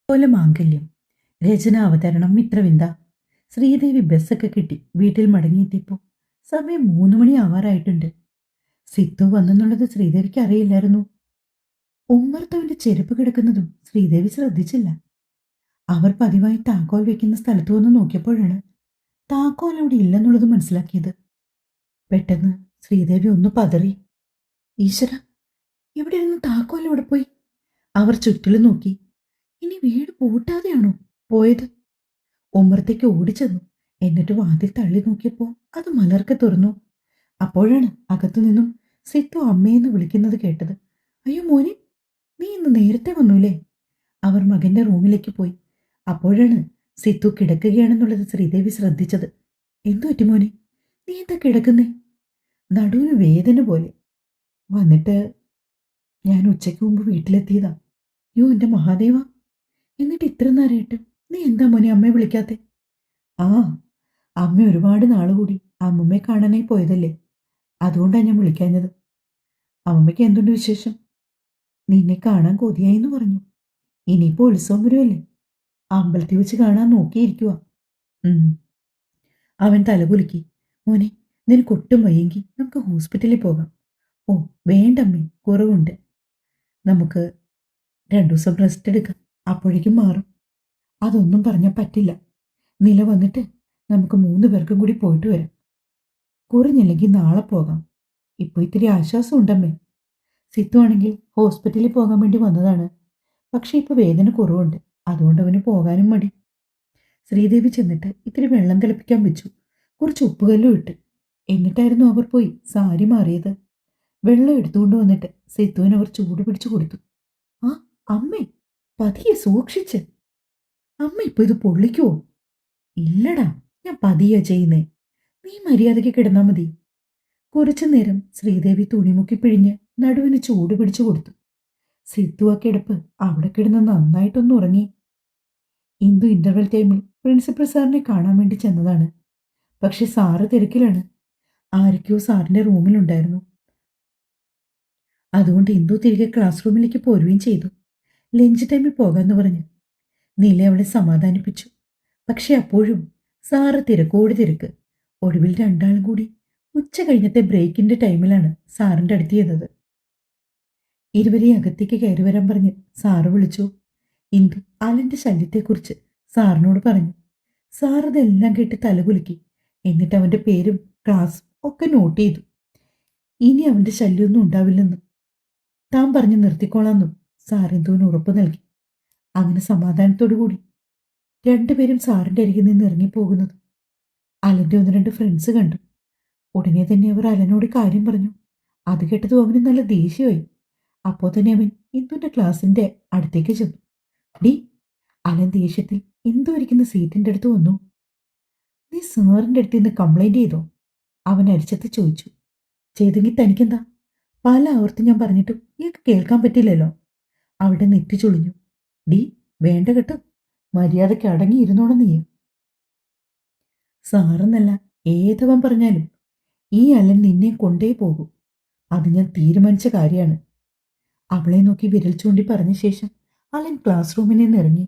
പോലെ മാംഗല്യം. രചന അവതരണം മിത്രവിന്ദ. ശ്രീദേവി ബസ്സൊക്കെ കിട്ടി വീട്ടിൽ മടങ്ങിയെത്തിയപ്പോൾ സമയം 3 മണി ആവാറായിട്ടുണ്ട്. സിത്തു വന്നെന്നുള്ളത് ശ്രീദേവിക്ക് അറിയില്ലായിരുന്നു. ഉമ്മർത്തവന്റെ ചെരുപ്പ് കിടക്കുന്നതും ശ്രീദേവി ശ്രദ്ധിച്ചില്ല. അവർ പതിവായി താക്കോൽ വെക്കുന്ന സ്ഥലത്ത് വന്ന് നോക്കിയപ്പോഴാണ് താക്കോൽ അവിടെ ഇല്ലെന്നുള്ളത് മനസ്സിലാക്കിയത്. പെട്ടെന്ന് ശ്രീദേവി ഒന്ന് പതറി. ഈശ്വര, ഇവിടെ ഇരുന്ന് താക്കോൽ എവിടെ പോയി? അവർ ചുറ്റിലും നോക്കി. ഇനി വീട് പൂട്ടാതെയാണോ പോയത്? ഉമ്മറത്തേക്ക് ഓടിച്ചെന്നു. എന്നിട്ട് വാതിൽ തള്ളി നോക്കിയപ്പോൾ അത് മലർക്കെ തുറന്നു. അപ്പോഴാണ് അകത്തു നിന്നും സിത്തു അമ്മയെന്ന് വിളിക്കുന്നത് കേട്ടത്. അയ്യോ മോനെ, നീ ഇന്ന് നേരത്തെ വന്നൂലേ? അവർ മകന്റെ റൂമിലേക്ക് പോയി. അപ്പോഴാണ് സിത്തു കിടക്കുകയാണെന്നുള്ളത് ശ്രീദേവി ശ്രദ്ധിച്ചത്. എന്തു പറ്റി മോനെ, നീ എന്താ കിടക്കുന്നേ? നടുവിന് വേദന പോലെ. വന്നിട്ട് ഞാൻ ഉച്ചയ്ക്ക് മുമ്പ് വീട്ടിലെത്തിയതാ. യോ എൻ്റെ മഹാദേവ, എന്നിട്ട് ഇത്ര നേരമായിട്ട് നീ എന്താ മോനെ അമ്മയെ വിളിക്കാത്തെ? ആ, അമ്മ ഒരുപാട് നാളുകൂടി അമ്മമ്മയെ കാണാനായി പോയതല്ലേ, അതുകൊണ്ടാണ് ഞാൻ വിളിക്കാഞ്ഞത്. അമ്മമ്മയ്ക്ക് എന്തുണ്ട് വിശേഷം? നിന്നെ കാണാൻ കൊതിയായി എന്ന് പറഞ്ഞു. ഇനിയിപ്പോൾ ഉത്സവം വരുമല്ലേ, അമ്പലത്തിൽ വെച്ച് കാണാൻ നോക്കിയിരിക്കുക. അവൻ തലകുലുക്കി. മോനെ, നിനക്ക് ഒട്ടും വയ്യെങ്കിൽ നമുക്ക് ഹോസ്പിറ്റലിൽ പോകാം. ഓ വേണ്ടമ്മേ, കുറവുണ്ട്. നമുക്ക് 2 ദിവസം റെസ്റ്റ് എടുക്കാം, അപ്പോഴേക്കും മാറും. അതൊന്നും പറഞ്ഞാൽ പറ്റില്ല. നില വന്നിട്ട് നമുക്ക് 3 പേർക്കും കൂടി പോയിട്ട് വരാം. കുറഞ്ഞില്ലെങ്കിൽ നാളെ പോകാം. ഇപ്പോൾ ഇത്തിരി ആശ്വാസം ഉണ്ടമ്മേ. സിത്തു ആണെങ്കിൽ ഹോസ്പിറ്റലിൽ പോകാൻ വേണ്ടി വന്നതാണ്. പക്ഷേ ഇപ്പോൾ വേദന കുറവുണ്ട്, അതുകൊണ്ട് അവന് പോകാനും മടി. ശ്രീദേവി ചെന്നിട്ട് ഇത്തിരി വെള്ളം തിളപ്പിക്കാൻ വെച്ചു. കുറച്ച് ഉപ്പുകല്ലും ഇട്ട്. എന്നിട്ടായിരുന്നു അവർ പോയി സാരി മാറിയത്. വെള്ളം എടുത്തുകൊണ്ട് വന്നിട്ട് സിത്തുവിന് അവർ ചൂട് പിടിച്ചു കൊടുത്തു. ആ അമ്മേ, പതിയെ സൂക്ഷിച്ച്. അമ്മ ഇപ്പൊ ഇത് പൊള്ളിക്കുവോ? ഇല്ലടാ, ഞാൻ പതിയാ ചെയ്യുന്നേ. നീ മര്യാദയ്ക്ക് കിടന്നാ മതി. കുറച്ചു നേരം ശ്രീദേവി തുണിമുക്കി പിഴിഞ്ഞ് നടുവിന് ചൂട് പിടിച്ചു കൊടുത്തു. സിത്തു ആ കിടപ്പ് അവിടെ കിടന്ന് നന്നായിട്ടൊന്ന് ഉറങ്ങി. ഇന്ദു ഇന്റർവെൽ ടൈമിൽ പ്രിൻസിപ്പൽ സാറിനെ കാണാൻ വേണ്ടി ചെന്നതാണ്. പക്ഷെ സാറ് തിരക്കിലാണ്. ആരൊക്കെയോ സാറിന്റെ റൂമിലുണ്ടായിരുന്നു. അതുകൊണ്ട് ഇന്ദു തിരികെ ക്ലാസ് റൂമിലേക്ക് പോരുകയും ചെയ്തു. ലഞ്ച് ടൈമിൽ പോകാമെന്ന് പറഞ്ഞ് നീല അവളെ സമാധാനിപ്പിച്ചു. പക്ഷെ അപ്പോഴും സാറ് തിരക്കോട് തിരക്ക്. ഒടുവിൽ രണ്ടാളും കൂടി ഉച്ച കഴിഞ്ഞത്തെ ബ്രേക്കിന്റെ ടൈമിലാണ് സാറിന്റെ അടുത്ത് ചെന്നത്. ഇരുവരെയും അകത്തേക്ക് കയറി വരാൻ പറഞ്ഞ് സാറ് വിളിച്ചു. ഇന്ദു അലന്റെ ശല്യത്തെക്കുറിച്ച് സാറിനോട് പറഞ്ഞു. സാർ അതെല്ലാം കേട്ട് തലകുലുക്കി. എന്നിട്ട് അവന്റെ പേരും ക്ലാസും ഒക്കെ നോട്ട് ചെയ്തു. ഇനി അവന്റെ ശല്യമൊന്നും ഉണ്ടാവില്ലെന്നും താൻ പറഞ്ഞു നിർത്തിക്കോളാന്നും സാർ ഇന്ദുവിന് ഉറപ്പ് നൽകി. അങ്ങനെ സമാധാനത്തോടുകൂടി 2 പേരും സാറിന്റെ അരികിൽ നിന്ന് ഇറങ്ങിപ്പോകുന്നത് അലന്റെ 1-2 ഫ്രണ്ട്സ് കണ്ടു. ഉടനെ തന്നെ അവർ അലനോട് കാര്യം പറഞ്ഞു. അത് കേട്ടതും അവന് നല്ല ദേഷ്യമായി. അപ്പോൾ തന്നെ അവൻ ഇന്ദുവിന്റെ ക്ലാസിന്റെ അടുത്തേക്ക് ചെന്നു. ഡി, അലൻ ദേഷ്യത്തിൽ ഇന്ദു ഇരിക്കുന്ന സീറ്റിന്റെ അടുത്ത് വന്നു. നീ സാറിന്റെ അടുത്ത് നിന്ന് കംപ്ലൈന്റ് ചെയ്തോ? അവൻ അരിച്ചത്ത് ചോദിച്ചു. ചെയ്തെങ്കിൽ തനിക്കെന്താ? പല ആവർത്തി ഞാൻ പറഞ്ഞിട്ടും ഇയാൾക്ക് കേൾക്കാൻ പറ്റില്ലല്ലോ. അവിടെ നെറ്റി ചൊളിഞ്ഞു. ഡി, വേണ്ട കേട്ടോ, മര്യാദയ്ക്ക് അടങ്ങിയിരുന്നോണം നീ. സാറെന്നല്ല ഏതവൻ പറഞ്ഞാലും ഈ അലൻ നിന്നെ കൊണ്ടേ പോകൂ. അത് ഞാൻ തീരുമാനിച്ച കാര്യമാണ്. അവളെ നോക്കി വിരൽ ചൂണ്ടി പറഞ്ഞ ശേഷം അലൻ ക്ലാസ് റൂമിൽ നിന്ന് ഇറങ്ങി.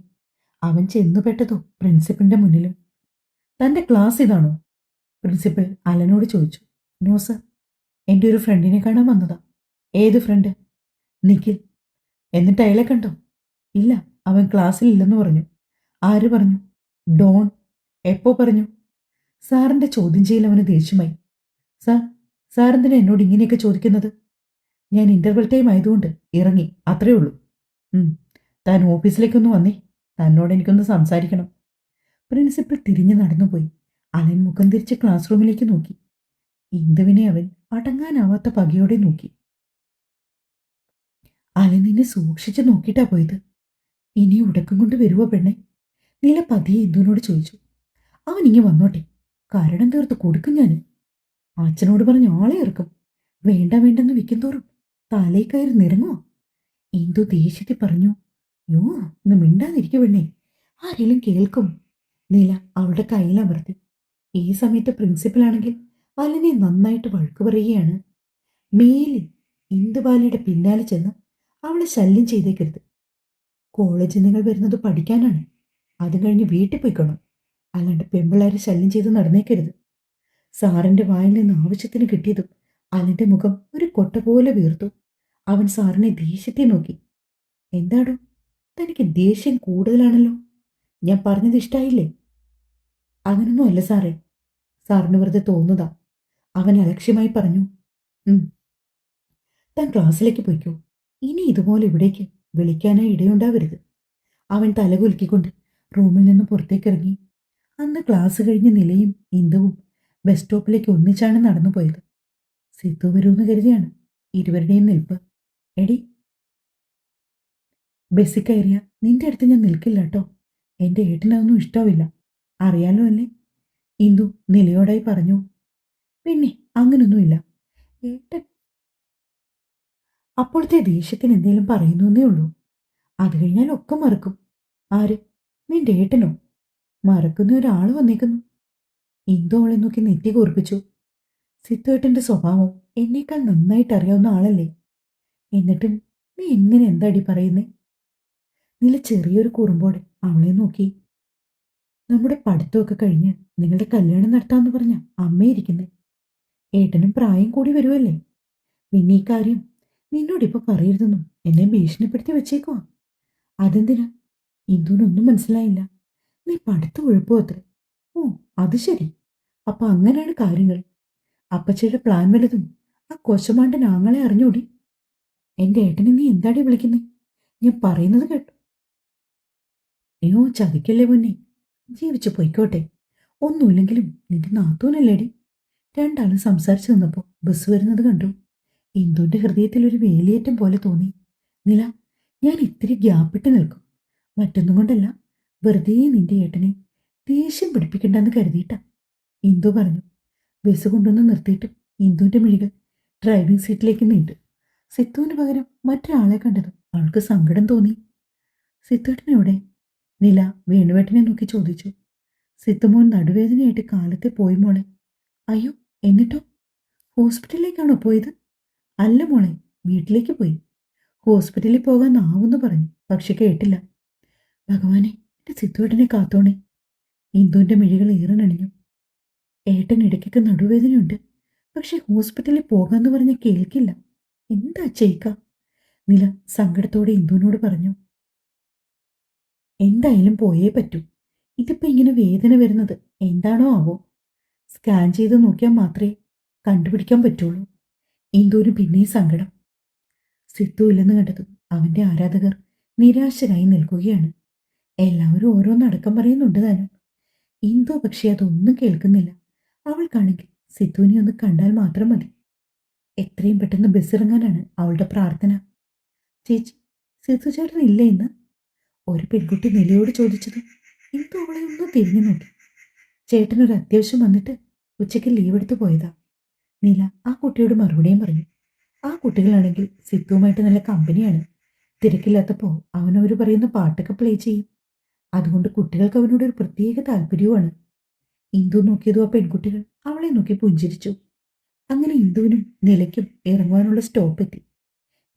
അവൻ ചെന്നുപെട്ടതോ പ്രിൻസിപ്പലിന്റെ മുന്നിലും. തന്റെ ക്ലാസ് ഇതാണോ? പ്രിൻസിപ്പൽ അലനോട് ചോദിച്ചു. നോ സർ, എൻ്റെ ഒരു ഫ്രണ്ടിനെ കാണാൻ വന്നതാ. ഏത് ഫ്രണ്ട്? നിഖിൽ. എന്നിട്ട് അയാളെ കണ്ടോ? ഇല്ല, അവൻ ക്ലാസ്സിൽ ഇല്ലെന്ന് പറഞ്ഞു. ആര് പറഞ്ഞു? ഡോൺ. എപ്പോ പറഞ്ഞു? സാറിന്റെ ചോദ്യം ചെയ്യൽ അവന് ദേഷ്യമായി. സാറെന്തിനാ എന്നോട് ഇങ്ങനെയൊക്കെ ചോദിക്കുന്നത്? ഞാൻ ഇന്റർവെൽ ടൈം ആയതുകൊണ്ട് ഇറങ്ങി, അത്രേ ഉള്ളൂ. താൻ ഓഫീസിലേക്കൊന്ന് വന്നേ, തന്നോട് എനിക്കൊന്ന് സംസാരിക്കണം. പ്രിൻസിപ്പൽ തിരിഞ്ഞു നടന്നുപോയി. അലൻ മുഖം തിരിച്ച് ക്ലാസ് റൂമിലേക്ക് നോക്കി. ഇന്ദുവിനെ അവൻ അടങ്ങാനാവാത്ത പകയോടെ നോക്കി. അലൻ നിന്നെ സൂക്ഷിച്ച് നോക്കിയിട്ടാ പോയത്. ഇനി ഉടക്കം കൊണ്ട് വരുവോ പെണ്ണെ? നീല പതിയെ ഇന്ദുവിനോട് ചോദിച്ചു. അവൻ ഇങ്ങി വന്നോട്ടെ, കാരണം തീർത്ത് കൊടുക്കും ഞാൻ. അച്ഛനോട് പറഞ്ഞ ആളെ ഇറക്കും. വേണ്ട വേണ്ടെന്ന് വിൽക്കുന്തോറും തലേ കയറി നിറങ്ങുമോ? ഇന്ദു ദേഷ്യത്തിൽ പറഞ്ഞു. യോ, ഒന്ന് മിണ്ടാതിരിക്കും പെണ്ണെ, ആരെങ്കിലും കേൾക്കും. നീല അവളുടെ കയ്യിലമർത്തി. ഈ സമയത്ത് പ്രിൻസിപ്പലാണെങ്കിൽ അലനെ നന്നായിട്ട് വഴക്കു പറയുകയാണ്. മേലിൽ ഇന്ദുബാലയുടെ പിന്നാലെ ചെന്ന് അവളെ ശല്യം ചെയ്തേക്കരുത്. കോളേജിൽ നിങ്ങൾ വരുന്നത് പഠിക്കാനാണ്. അത് കഴിഞ്ഞ് വീട്ടിൽ പോയിക്കണം. അല്ലാണ്ട് പെമ്പിള്ളേരെ ശല്യം ചെയ്ത് നടന്നേക്കരുത്. സാറിന്റെ വായിൽ നിന്ന് ആവശ്യത്തിന് കിട്ടിയതും അവന്റെ മുഖം ഒരു കൊട്ട പോലെ വീർത്തു. അവൻ സാറിനെ ദേഷ്യത്തെ നോക്കി. എന്താടോ, തനിക്ക് ദേഷ്യം കൂടുതലാണല്ലോ. ഞാൻ പറഞ്ഞത് ഇഷ്ടായില്ലേ? അങ്ങനൊന്നും അല്ല സാറേ, സാറിന് വെറുതെ തോന്നുതാ. അവൻ അലക്ഷ്യമായി പറഞ്ഞു. താൻ ക്ലാസ്സിലേക്ക് പോയിക്കോ. ഇനി ഇതുപോലെ ഇവിടേക്ക് വിളിക്കാനായി ഇടയുണ്ടാവരുത്. അവൻ തലകുലുക്കിക്കൊണ്ട് റൂമിൽ നിന്ന് പുറത്തേക്കിറങ്ങി. അന്ന് ക്ലാസ് കഴിഞ്ഞ് നിലയും ഇന്ദുവും ബസ് സ്റ്റോപ്പിലേക്ക് ഒന്നിച്ചാണ് നടന്നു പോയത്. സിദ്ധു വരുമെന്ന് കരുതിയാണ് ഇരുവരുടെയും നിൽപ്പ്. എടി, ബസ്സിൽ കയറിയ നിന്റെ അടുത്ത് ഞാൻ നിൽക്കില്ല കേട്ടോ. എൻ്റെ ഏട്ടനതൊന്നും ഇഷ്ടാവില്ല, അറിയാലോ അല്ലേ? ഇന്ദു നിലയോടായി പറഞ്ഞു. പിന്നെ അങ്ങനൊന്നുമില്ല ഏട്ടൻ. അപ്പോഴത്തെ ദേഷ്യത്തിന് എന്തെങ്കിലും പറയുന്നേ ഉള്ളൂ. അത് കഴിഞ്ഞാൽ ഒക്കെ മറക്കും. ആര്? നിന്റെ ഏട്ടനോ? മറക്കുന്ന ഒരാൾ വന്നേക്കുന്നു. ഇന്ദു അവളെ നോക്കി നെറ്റി കൂർപ്പിച്ചു. സിദ്ധുവേട്ടന്റെ സ്വഭാവം എന്നേക്കാൾ നന്നായിട്ട് അറിയാവുന്ന ആളല്ലേ? എന്നിട്ടും നീ എങ്ങനെ എന്താടി പറയുന്നേ? നില ചെറിയൊരു കുറുമ്പോടെ അവളെ നോക്കി. നമ്മുടെ പഠിത്തമൊക്കെ കഴിഞ്ഞ് നിങ്ങളുടെ കല്യാണം നടത്താമെന്ന് പറഞ്ഞ അമ്മയിരിക്കുന്നേ. ഏട്ടനും പ്രായം കൂടി വരുമല്ലേ? പിന്നെ ഈ കാര്യം നിന്നോടിപ്പോ പറയരുതെന്നും എന്നെ ഭീഷണിപ്പെടുത്തി വെച്ചേക്കുവാ. അതെന്തിനാ? ഇന്ദുവിനൊന്നും മനസ്സിലായില്ല. നീ പഠിത്തം ഉഴപ്പോ അത്രേ. ഓ, അത് ശരി. അപ്പൊ അങ്ങനെയാണ് കാര്യങ്ങൾ. അപ്പച്ചയുടെ പ്ലാൻ വല്ലതും ആ കൊശമാണ്ടൻ ആങ്ങളെ അറിഞ്ഞൂടി? എന്റെ ഏട്ടനെ നീ എന്താടി വിളിക്കുന്നേ? ഞാൻ പറയുന്നത് കേട്ടോ. അയ്യോ, ചതിക്കല്ലേ പൊന്നെ. ജീവിച്ചു പൊയ്ക്കോട്ടെ. ഒന്നുമില്ലെങ്കിലും നിന്റെ നാത്തൂനല്ലേടി. രണ്ടാളും സംസാരിച്ചു നിന്നപ്പോൾ ബസ് വരുന്നത് കണ്ടു. ഇന്ദുവിന്റെ ഹൃദയത്തിൽ ഒരു വേലിയേറ്റം പോലെ തോന്നി. നില, ഞാൻ ഇത്തിരി ഗ്യാപ്പിട്ട് നിൽക്കും. മറ്റൊന്നും കൊണ്ടല്ല, വെറുതെ നിന്റെ ഏട്ടനെ ദേഷ്യം പിടിപ്പിക്കണ്ടെന്ന് കരുതിയിട്ടാ. ഇന്ദു പറഞ്ഞു. ബസ് കൊണ്ടൊന്ന് നിർത്തിയിട്ടും ഇന്ദുവിന്റെ മിഴികൾ ഡ്രൈവിംഗ് സീറ്റിലേക്ക് നീണ്ടു. സിത്തുവിന് പകരം മറ്റൊരാളെ കണ്ടതും അവൾക്ക് സങ്കടം തോന്നി. സിത്തുവേട്ടനെവിടെ? നില വേണുവേട്ടനെ നോക്കി ചോദിച്ചു. സിത്തുമോൻ നടുവേദനയായിട്ട് കാലത്തെ പോയി മോളെ. അയ്യോ, എന്നിട്ടോ? ഹോസ്പിറ്റലിലേക്കാണോ പോയത്? അല്ല മോളെ, വീട്ടിലേക്ക് പോയി. ഹോസ്പിറ്റലിൽ പോകാൻ ആവുമെന്ന് പറഞ്ഞു, പക്ഷെ കേട്ടില്ല. ഭഗവാനെ, എന്റെ സിത്തുവേട്ടനെ കാത്തോണേ. ഇന്ദുവിന്റെ മിഴികൾ ഈറനണിഞ്ഞു. ഏട്ടൻ ഇടയ്ക്കൊക്കെ നടുവേദനയുണ്ട്, പക്ഷെ ഹോസ്പിറ്റലിൽ പോകാന്ന് പറഞ്ഞ കേൾക്കില്ല. എന്താ ചെയ്ക്ക? നില സങ്കടത്തോടെ ഇന്ദുവിനോട് പറഞ്ഞു. എന്തായാലും പോയേ പറ്റൂ. ഇതിപ്പോ ഇങ്ങനെ വേദന വരുന്നത് എന്താണോ ആവോ? സ്കാൻ ചെയ്ത് നോക്കിയാൽ മാത്രമേ കണ്ടുപിടിക്കാൻ പറ്റുള്ളൂ. ഇന്ദുവിന് പിന്നെയും സങ്കടം. സിത്തു ഇല്ലെന്ന് കണ്ടതും അവന്റെ ആരാധകർ നിരാശരായി നിൽക്കുകയാണ്. എല്ലാവരും ഓരോന്നടക്കം പറയുന്നുണ്ട് താനും. ഇന്ദു പക്ഷെ അതൊന്നും കേൾക്കുന്നില്ല. അവൾക്കാണെങ്കിൽ സിത്തുവിനെ ഒന്ന് കണ്ടാൽ മാത്രം മതി. എത്രയും പെട്ടെന്ന് ബസ്സിറങ്ങാനാണ് അവളുടെ പ്രാർത്ഥന. ചേച്ചി, സിത്തു ചേട്ടൻ ഇല്ല ഇന്ന്? ഒരു പെൺകുട്ടി നിലയോട് ചോദിച്ചത്. ഇന്ദു അവളെ ഒന്ന് തിരിഞ്ഞു നോക്കി. ചേട്ടനൊരു അത്യാവശ്യം വന്നിട്ട് ഉച്ചയ്ക്ക് ലീവ് എടുത്ത് പോയതാ. നില ആ കുട്ടിയോട് മറുപടിയും പറഞ്ഞു. ആ കുട്ടികളാണെങ്കിൽ സിത്തുവുമായിട്ട് നല്ല കമ്പനിയാണ്. തിരക്കില്ലാത്തപ്പോൾ അവനവർ പറയുന്ന പാട്ടൊക്കെ പ്ലേ ചെയ്യും. അതുകൊണ്ട് കുട്ടികൾക്ക് അവനോട് ഒരു പ്രത്യേക താല്പര്യവുമാണ്. ഇന്ദു നോക്കിയതും ആ പെൺകുട്ടികൾ അവളെ നോക്കി പുഞ്ചിരിച്ചു. അങ്ങനെ ഇന്ദുവിനും നിലയ്ക്കും ഇറങ്ങുവാനുള്ള സ്റ്റോപ്പ് എത്തി.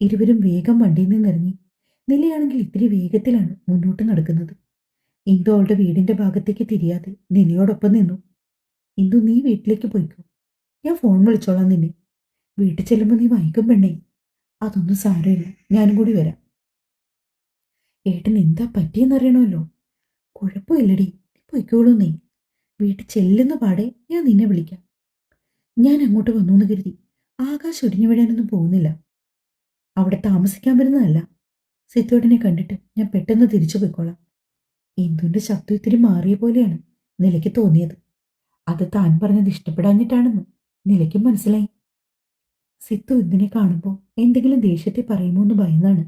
ഇരുവരും വേഗം വണ്ടിയിൽ നിന്നിറങ്ങി. നിലയാണെങ്കിൽ ഇത്തിരി വേഗത്തിലാണ് മുന്നോട്ട് നടക്കുന്നത്. ഇന്ദു അവളുടെ വീടിന്റെ ഭാഗത്തേക്ക് തിരിയാതെ നിലയോടൊപ്പം നിന്നു. ഇന്ദു, നീ വീട്ടിലേക്ക് പോയിക്കോ. ഞാൻ ഫോൺ വിളിച്ചോളാം നിന്നെ. വീട്ടിൽ ചെല്ലുമ്പോൾ നീ വൈകും പെണ്ണേ. അതൊന്നും സാരമില്ല, ഞാനും കൂടി വരാം. ഏട്ടൻ എന്താ പറ്റിയെന്നറിയണമല്ലോ. കുഴപ്പമില്ലടി, നീ പൊയ്ക്കോളൂ. നീ വീട്ടിൽ ചെല്ലുന്ന പാടെ ഞാൻ നിന്നെ വിളിക്കാം. ഞാൻ അങ്ങോട്ട് വന്നു എന്ന് കരുതി ആകാശം ഒടിഞ്ഞു വീഴാനൊന്നും പോകുന്നില്ല. അവിടെ താമസിക്കാൻ വരുന്നതല്ല. സിത്തുവേട്ടനെ കണ്ടിട്ട് ഞാൻ പെട്ടെന്ന് തിരിച്ചു പോയിക്കോളാം. ഇന്ദുവിന്റെ ശബ്ദം ഇത്തിരി മാറിയ പോലെയാണ് നിലയ്ക്ക് തോന്നിയത്. അത് താൻ പറഞ്ഞത് ഇഷ്ടപ്പെടാഞ്ഞിട്ടാണെന്ന് നിലയ്ക്കും മനസ്സിലായി. സിത്തു ഇന്ദുവിനെ കാണുമ്പോൾ എന്തെങ്കിലും ദേഷ്യത്തെ പറയുമോ എന്ന് ഭയന്നാണ്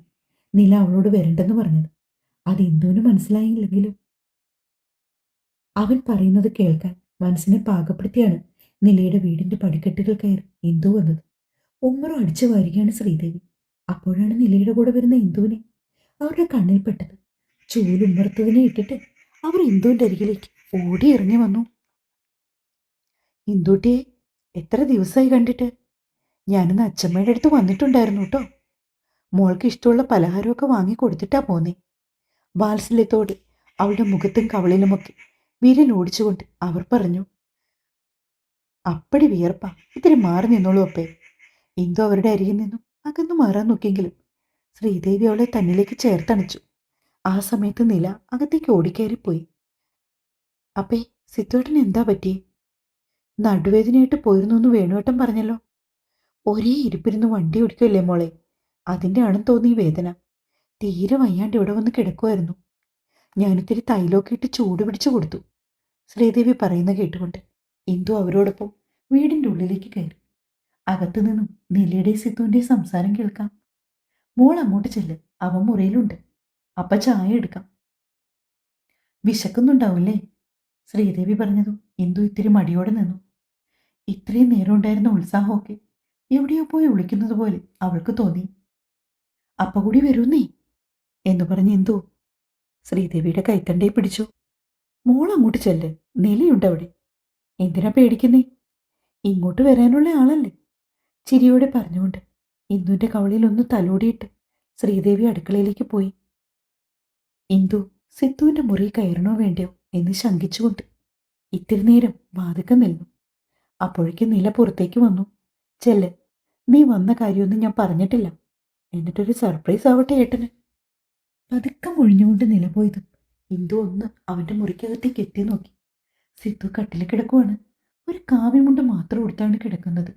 നില അവളോട് വരണ്ടെന്ന് പറഞ്ഞത്. അത് ഇന്ദുവിന് മനസ്സിലായില്ലെങ്കിലും അവൻ പറയുന്നത് കേൾക്കാൻ മനസ്സിനെ പാകപ്പെടുത്തിയാണ് നിലയുടെ വീടിന്റെ പടിക്കെട്ടുകൾ കയറി ഇന്ദു വന്നത്. ഉമ്മറും അടിച്ചു വാരുകയാണ് ശ്രീദേവി. അപ്പോഴാണ് നിലയുടെ കൂടെ വരുന്ന ഇന്ദുവിനെ അവരുടെ കണ്ണിൽപ്പെട്ടത്. ചൂലുമ്മർത്തതിനെ ഇട്ടിട്ട് അവർ ഇന്ദുവിന്റെ അരികിലേക്ക് ഓടി ഇറങ്ങി വന്നു. ഇന്ദുട്ടിയെ, എത്ര ദിവസമായി കണ്ടിട്ട്? ഞാനിന്ന് അച്ഛമ്മയുടെ അടുത്ത് വന്നിട്ടുണ്ടായിരുന്നു കേട്ടോ. മോൾക്ക് ഇഷ്ടമുള്ള പലഹാരമൊക്കെ വാങ്ങി കൊടുത്തിട്ടാ പോന്നേ. വാത്സല്യത്തോടെ അവളുടെ മുഖത്തും കവളിലുമൊക്കെ വിരലോടിച്ചുകൊണ്ട് അവർ പറഞ്ഞു, അപ്പടി വിയർപ്പാ, ഇത്തിരി മാറി നിന്നോളൂ അപ്പേ. ഇന്ദു അവരുടെ അരികിൽ നിന്നും അകന്നു മാറാൻ നോക്കിയെങ്കിലും ശ്രീദേവി അവളെ തന്നിലേക്ക് ചേർത്തണച്ചു. ആ സമയത്ത് നില അകത്തേക്ക് ഓടിക്കയറിപ്പോയി. അപ്പേ, സിത്തുവേട്ടന് എന്താ പറ്റിയേ? നടുവേദനയായിട്ട് പോയിരുന്നു എന്ന് വേണുവേട്ടൻ പറഞ്ഞല്ലോ. ഒരേ ഇരിപ്പിരുന്ന് വണ്ടി ഓടിക്കുമല്ലേ മോളെ, അതിൻ്റെ ആണെന്ന് തോന്നി വേദന. തീരെ വയ്യാണ്ട് ഇവിടെ വന്ന് കിടക്കുമായിരുന്നു. ഞാനിത്തിരി തൈലമൊക്കെ ഇട്ട് ചൂട് പിടിച്ചു കൊടുത്തു. ശ്രീദേവി പറയുന്ന കേട്ടുകൊണ്ട് ഇന്ദു അവരോടൊപ്പം വീടിൻ്റെ ഉള്ളിലേക്ക് കയറി. അകത്തു നിന്നും നിലയുടെയും സിത്തുവിൻ്റെയും സംസാരം കേൾക്കാം. മോൾ അങ്ങോട്ട് ചെല്ല്, അവൻ മുറിയിലുണ്ട്. അപ്പ ചായ എടുക്കാം. വിശക്കുന്നുണ്ടാവില്ലേ? ശ്രീദേവി പറഞ്ഞതും ഇന്ദു ഇത്തിരി മടിയോടെ നിന്നു. ഇത്രയും നേരം ഉണ്ടായിരുന്ന ഉത്സാഹമൊക്കെ എവിടെയോ പോയി ഒളിക്കുന്നത് പോലെ അവൾക്ക് തോന്നി. അപ്പ കൂടി വരുന്നേ എന്ന് പറഞ്ഞ് ഇന്ദു ശ്രീദേവിയുടെ കൈത്തണ്ടയെ പിടിച്ചു. മോൾ അങ്ങോട്ട് ചെല്ല്, നിലയുണ്ട് അവിടെ. എന്തിനാ പേടിക്കുന്നേ? ഇങ്ങോട്ട് വരാനുള്ള ആളല്ലേ? ചിരിയോടെ പറഞ്ഞുകൊണ്ട് ഇന്ദുവിന്റെ കവളിൽ ഒന്ന് തലോടിയിട്ട് ശ്രീദേവി അടുക്കളയിലേക്ക് പോയി. ഇന്ദു സിത്തുവിന്റെ മുറി കയറണോ വേണ്ടയോ എന്ന് ശങ്കിച്ചുകൊണ്ട് ഇത്തിരി നേരം വാതിക്ക നിന്നു. അപ്പോഴേക്കും നില പുറത്തേക്ക് വന്നു. ചെല്ല്, നീ വന്ന കാര്യമൊന്നും ഞാൻ പറഞ്ഞിട്ടില്ല. എന്നിട്ടൊരു സർപ്രൈസ് ആവട്ടെ ഏട്ടന്. പതുക്കം ഒഴിഞ്ഞുകൊണ്ട് നില പോയതും ഇന്ദു ഒന്ന് അവന്റെ മുറിക്കകത്തേക്ക് എത്തി നോക്കി. സിത്തു കട്ടിൽ കിടക്കുവാണ്. ഒരു കാവ്യമുണ്ട് മാത്രം കൊടുത്താണ് കിടക്കുന്നത്.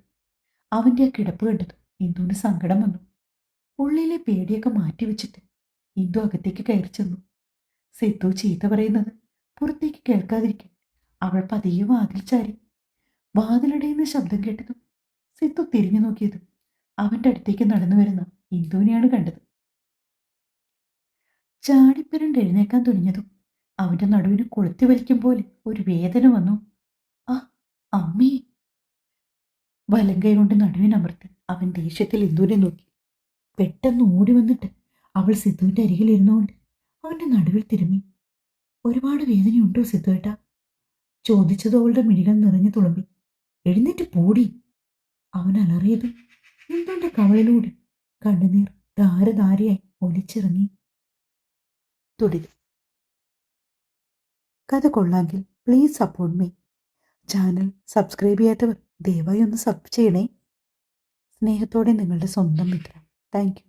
അവന്റെ ആ കിടപ്പ് കണ്ടത് ഇന്ദുവിന് സങ്കടം വന്നു. ഉള്ളിലെ പേടിയൊക്കെ മാറ്റിവെച്ചിട്ട് ഇന്ദു അകത്തേക്ക് കയറി ചെന്നു. സിത്തു ചീത്ത പറയുന്നത് പുറത്തേക്ക് കേൾക്കാതിരിക്കാൻ അവൾ പതിയെ വാതിൽ ചാരി. വാതിലടയുന്ന ശബ്ദം കേട്ടതും സിത്തു തിരിഞ്ഞു നോക്കിയതും അവന്റെ അടുത്തേക്ക് നടന്നു വരുന്ന ഇന്ദുവിനെയാണ് കണ്ടത്. ചാടിപ്പിരണ്ട് എഴുന്നേക്കാൻ തുനിഞ്ഞതും അവന്റെ നടുവിന് കൊളുത്തി വലിക്കും പോലെ ഒരു വേദന വന്നു. ആ അമ്മേ! വലങ്കൈ കൊണ്ട് നടുവിനമർത്തി അവൻ ദേഷ്യത്തിൽ ഇന്ദുവിനെ നോക്കി. പെട്ടെന്ന് ഓടി വന്നിട്ട് അവൾ സിദ്ധുവിന്റെ അരികിൽ ഇരുന്നുകൊണ്ട് അവന്റെ നടുവിൽ തിരുമ്മി. ഒരുപാട് വേദനയുണ്ടോ സിദ്ധുവേട്ടാ? ചോദിച്ചത് അവളുടെ മിഴികൾ നിറഞ്ഞു തുളുമ്പി. എഴുന്നേറ്റ് പൂടി! അവൻ അലറിയതും ഇന്ദുവിന്റെ കവളിലൂടെ കണ്ണുനീർ ധാരധാരയായി ഒലിച്ചിറങ്ങി. തുടരും. കഥ കൊള്ളാമെങ്കിൽ please support me. Channel subscribe ചെയ്യാത്തവർ ദയവായി ഒന്ന് സബ് ചെയ്യണേ. സ്നേഹത്തോടെ നിങ്ങളുടെ സ്വന്തം മിത്ര. Thank you.